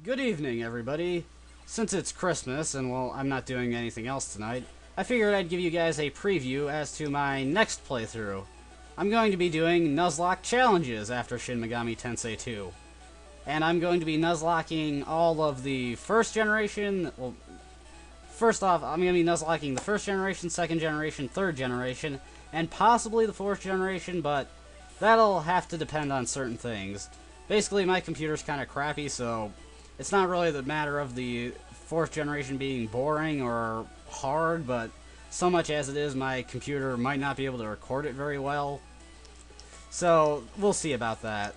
Good evening, everybody. Since it's Christmas, and well, I'm not doing anything else tonight, I figured I'd give you guys a preview as to my next playthrough. I'm going to be doing Nuzlocke challenges after Shin Megami Tensei 2. And I'm going to be Nuzlocking all of the first generation, well, first off, I'm going to be Nuzlocking the first generation, second generation, third generation, and possibly the fourth generation, but that'll have to depend on certain things. Basically, my computer's kind of crappy, so it's not really the matter of the fourth generation being boring or hard, but so much as it is my computer might not be able to record it very well. So, we'll see about that.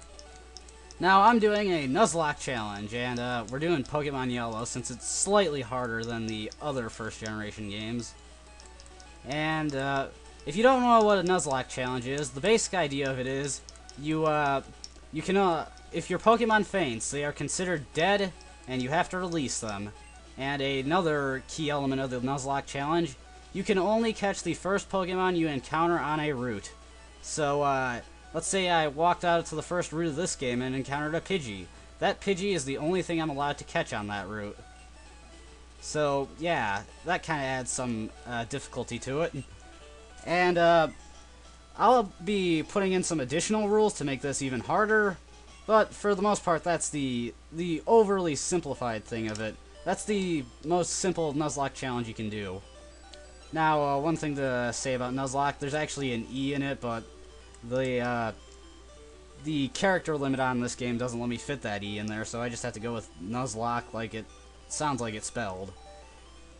Now, I'm doing a Nuzlocke challenge, and we're doing Pokemon Yellow since it's slightly harder than the other first generation games. And, if you don't know what a Nuzlocke challenge is, the basic idea of it is, you can, if your Pokemon faints, they are considered dead, and you have to release them. And another key element of the Nuzlocke challenge, you can only catch the first Pokemon you encounter on a route. So, let's say I walked out to the first route of this game and encountered a Pidgey. That Pidgey is the only thing I'm allowed to catch on that route. So, yeah, that kind of adds some difficulty to it. And, I'll be putting in some additional rules to make this even harder, but for the most part, that's the overly simplified thing of it. That's the most simple Nuzlocke challenge you can do. Now, one thing to say about Nuzlocke, there's actually an E in it, but the character limit on this game doesn't let me fit that E in there, so I just have to go with Nuzlocke like it sounds like it's spelled.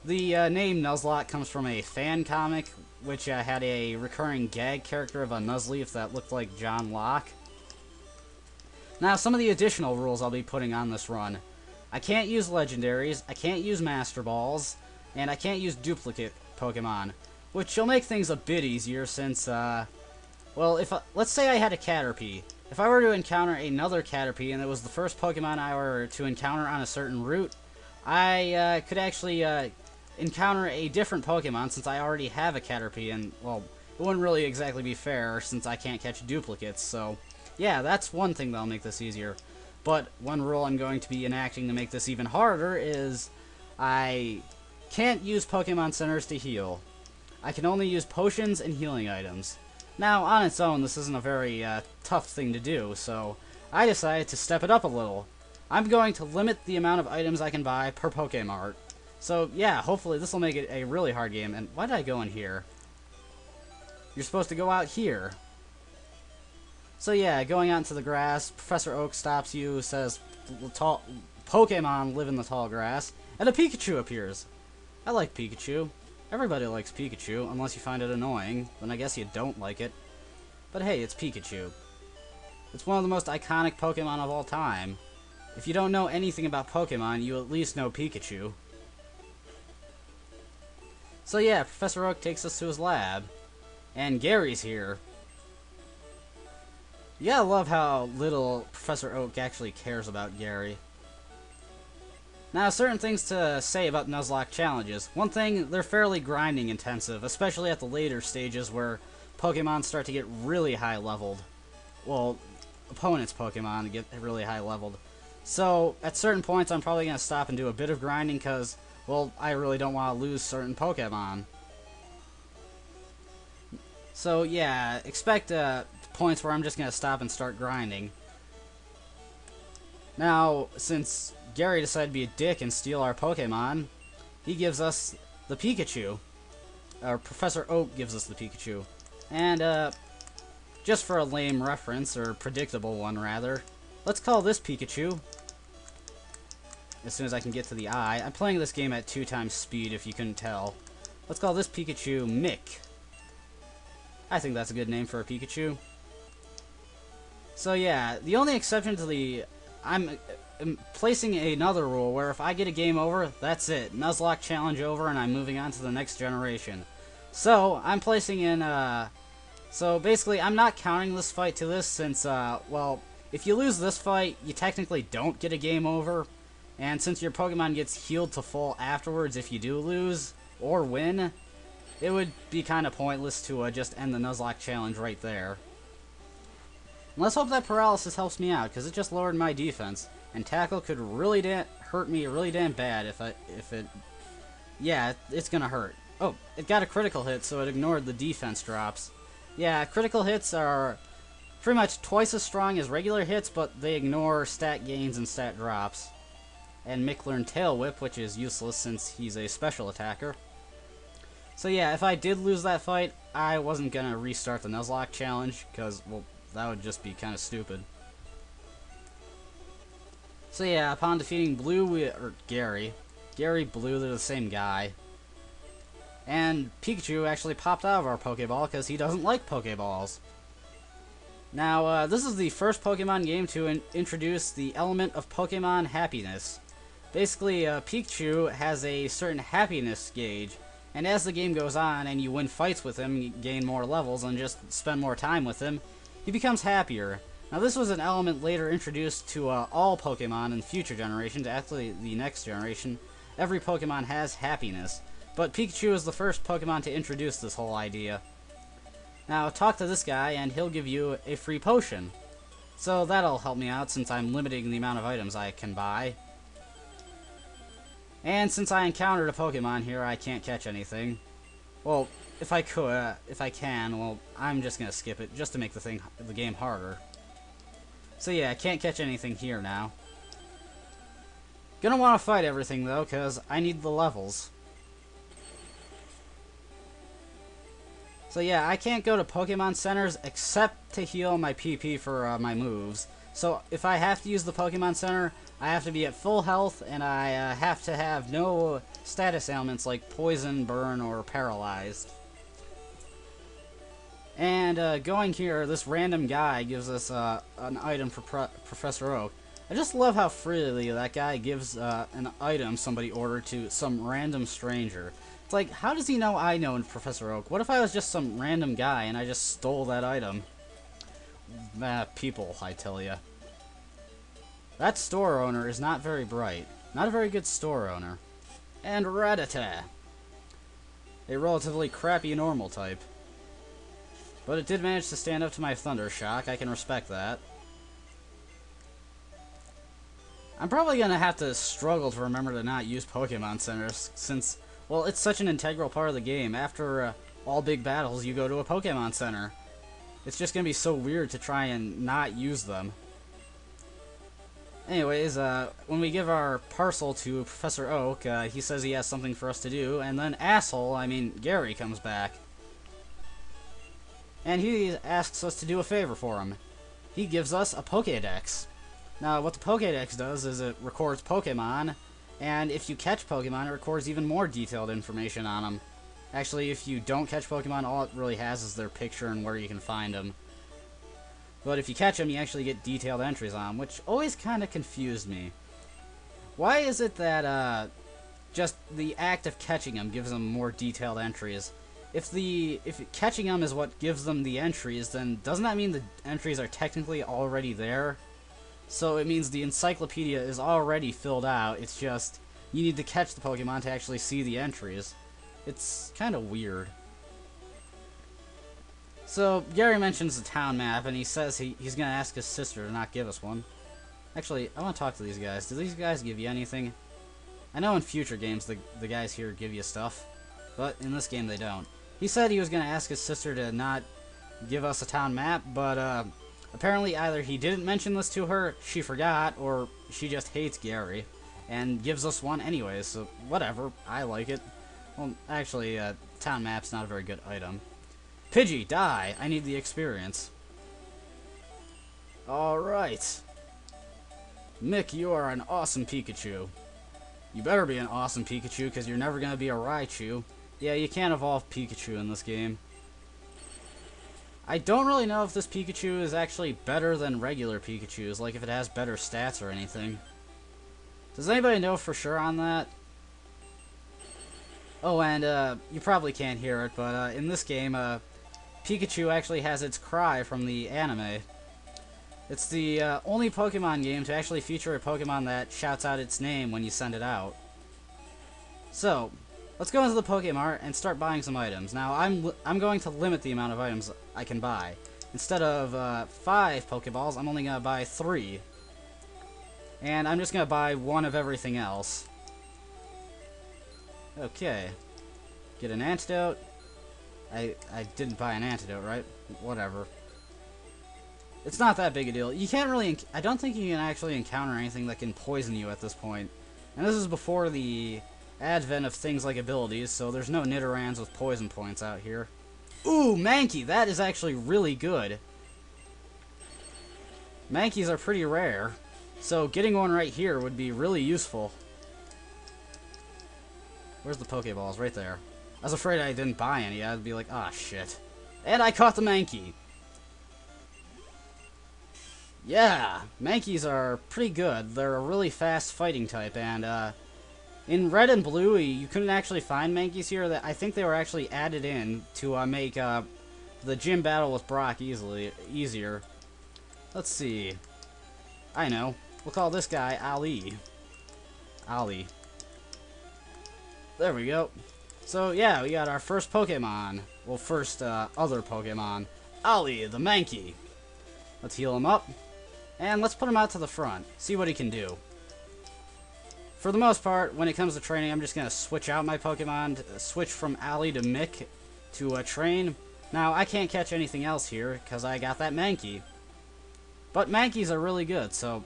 The name Nuzlocke comes from a fan comic, which had a recurring gag character of a Nuzleaf that looked like John Locke. Now, some of the additional rules I'll be putting on this run. I can't use legendaries, I can't use Master Balls, and I can't use duplicate Pokemon, which will make things a bit easier since, well, let's say I had a Caterpie. If I were to encounter another Caterpie and it was the first Pokemon I were to encounter on a certain route, I could actually encounter a different Pokemon since I already have a Caterpie, and, well, it wouldn't really exactly be fair since I can't catch duplicates, so yeah, that's one thing that'll make this easier. But one rule I'm going to be enacting to make this even harder is I can't use Pokemon Centers to heal. I can only use potions and healing items. Now, on its own, this isn't a very tough thing to do, so I decided to step it up a little. I'm going to limit the amount of items I can buy per Pokemart. So, yeah, hopefully this will make it a really hard game. And why did I go in here? You're supposed to go out here. So yeah, going out into the grass, Professor Oak stops you, says, Pokemon live in the tall grass, and a Pikachu appears. I like Pikachu. Everybody likes Pikachu, unless you find it annoying, then I guess you don't like it. But hey, it's Pikachu. It's one of the most iconic Pokemon of all time. If you don't know anything about Pokemon, you at least know Pikachu. So yeah, Professor Oak takes us to his lab, and Gary's here. Yeah, I love how little Professor Oak actually cares about Gary. Now, certain things to say about Nuzlocke challenges. One thing, they're fairly grinding intensive, especially at the later stages where Pokemon start to get really high leveled. Well, opponents' Pokemon get really high leveled. So, at certain points, I'm probably going to stop and do a bit of grinding because, well, I really don't want to lose certain Pokemon. So, yeah, expect points where I'm just going to stop and start grinding. Now, since Gary decided to be a dick and steal our Pokemon, he gives us the Pikachu. Or Professor Oak gives us the Pikachu. And, just for a lame reference, or predictable one rather, let's call this Pikachu, as soon as I can get to the eye. I'm playing this game at 2x speed, if you couldn't tell. Let's call this Pikachu Mick. I think that's a good name for a Pikachu. So yeah, the only exception to the... I'm placing another rule where if I get a game over, that's it. Nuzlocke challenge over and I'm moving on to the next generation. So, I'm placing in, so basically I'm not counting this fight to this since, well, if you lose this fight, you technically don't get a game over. And since your Pokemon gets healed to full afterwards if you do lose, or win, it would be kind of pointless to just end the Nuzlocke challenge right there. Let's hope that paralysis helps me out, because it just lowered my defense, and tackle could really hurt me really damn bad yeah, it's gonna hurt. Oh, it got a critical hit, so it ignored the defense drops. Yeah, critical hits are pretty much twice as strong as regular hits, but they ignore stat gains and stat drops. And Mick learned Tail Whip, which is useless since he's a special attacker. So yeah, if I did lose that fight, I wasn't gonna restart the Nuzlocke challenge, because, well, that would just be kind of stupid. So yeah, upon defeating Gary, Blue, they're the same guy. And Pikachu actually popped out of our Pokeball because he doesn't like Pokeballs. Now, this is the first Pokemon game to introduce the element of Pokemon happiness. Basically, Pikachu has a certain happiness gauge, and as the game goes on and you win fights with him, you gain more levels and just spend more time with him, he becomes happier. Now, this was an element later introduced to all Pokemon in future generations, actually the next generation. Every Pokemon has happiness, but Pikachu is the first Pokemon to introduce this whole idea. Now, talk to this guy and he'll give you a free potion. So that'll help me out since I'm limiting the amount of items I can buy. And since I encountered a Pokemon here, I can't catch anything. Well, if I can, well, I'm just gonna skip it just to make the game harder. So yeah, I can't catch anything here now. Gonna want to fight everything though, cause I need the levels. So yeah, I can't go to Pokemon Centers except to heal my PP for my moves. So if I have to use the Pokemon Center, I have to be at full health, and I have to have no status ailments like poison, burn, or paralyzed. And going here, this random guy gives us an item for Professor Oak. I just love how freely that guy gives an item somebody ordered to some random stranger. It's like, how does he know I know Professor Oak? What if I was just some random guy and I just stole that item? People, I tell ya. That store owner is not very bright. Not a very good store owner. And Rattata. A relatively crappy normal type. But it did manage to stand up to my Thunder Shock. I can respect that. I'm probably gonna have to struggle to remember to not use Pokemon Centers, since, well, it's such an integral part of the game. After all big battles, you go to a Pokemon Center. It's just gonna be so weird to try and not use them. Anyways, when we give our parcel to Professor Oak, he says he has something for us to do, and then Gary comes back. And he asks us to do a favor for him. He gives us a Pokedex. Now, what the Pokedex does is it records Pokemon, and if you catch Pokemon, it records even more detailed information on them. Actually, if you don't catch Pokemon, all it really has is their picture and where you can find them. But if you catch them, you actually get detailed entries on them, which always kind of confused me. Why is it that just the act of catching them gives them more detailed entries? If catching them is what gives them the entries, then doesn't that mean the entries are technically already there? So it means the encyclopedia is already filled out, it's just you need to catch the Pokemon to actually see the entries. It's kind of weird. So Gary mentions the town map, and he says he's going to ask his sister to not give us one. Actually, I want to talk to these guys. Do these guys give you anything? I know in future games the guys here give you stuff, but in this game they don't. He said he was going to ask his sister to not give us a town map, but apparently either he didn't mention this to her, she forgot, or she just hates Gary, and gives us one anyways, so whatever, I like it. Well, actually, town map's not a very good item. Pidgey, die! I need the experience. Alright. Mick, you are an awesome Pikachu. You better be an awesome Pikachu, because you're never going to be a Raichu. Yeah, you can't evolve Pikachu in this game. I don't really know if this Pikachu is actually better than regular Pikachus, like if it has better stats or anything. Does anybody know for sure on that? Oh, and you probably can't hear it, but in this game, Pikachu actually has its cry from the anime. It's the only Pokemon game to actually feature a Pokemon that shouts out its name when you send it out. So, let's go into the Pokemart and start buying some items. Now, I'm going to limit the amount of items I can buy. Instead of 5 Pokeballs, I'm only going to buy 3. And I'm just going to buy one of everything else. Okay. Get an antidote. I didn't buy an antidote, right? Whatever. It's not that big a deal. You can't really... I don't think you can actually encounter anything that can poison you at this point. And this is before the advent of things like abilities, so there's no Nidorans with poison points out here. Ooh, Mankey! That is actually really good. Mankeys are pretty rare, so getting one right here would be really useful. Where's the Pokeballs? Right there. I was afraid I didn't buy any. I'd be like, ah, shit. And I caught the Mankey. Yeah, Mankeys are pretty good. They're a really fast fighting type, and in Red and Blue, you couldn't actually find Mankeys here. That I think they were actually added in to make the gym battle with Brock easier. Let's see. I know. We'll call this guy Ali. Ali. There we go. So, yeah, we got our first Pokemon. Well, first other Pokemon. Ali, the Mankey. Let's heal him up. And let's put him out to the front. See what he can do. For the most part, when it comes to training, I'm just going to switch out my Pokemon. Switch from Ali to Mick to train. Now, I can't catch anything else here because I got that Mankey. But Mankeys are really good, so...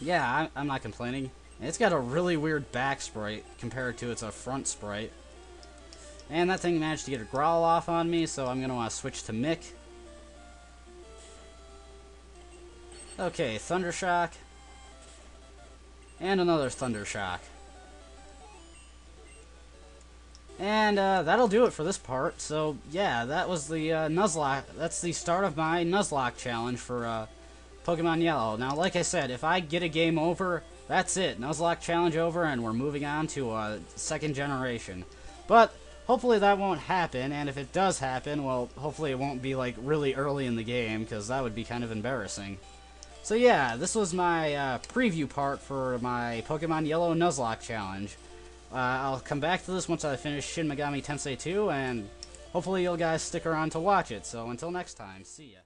yeah, I'm not complaining. It's got a really weird back sprite compared to its front sprite. And that thing managed to get a growl off on me, so I'm going to switch to Mick. Okay, Thunder Shock. And another Thunder Shock. And that'll do it for this part. So, yeah, that was the Nuzlocke. That's the start of my Nuzlocke challenge for Pokemon Yellow. Now, like I said, if I get a game over, that's it. Nuzlocke challenge over, and we're moving on to second generation. But hopefully that won't happen, and if it does happen, well, hopefully it won't be like really early in the game, because that would be kind of embarrassing. So yeah, this was my preview part for my Pokemon Yellow Nuzlocke challenge. I'll come back to this once I finish Shin Megami Tensei 2, and hopefully you guys stick around to watch it. So until next time, see ya.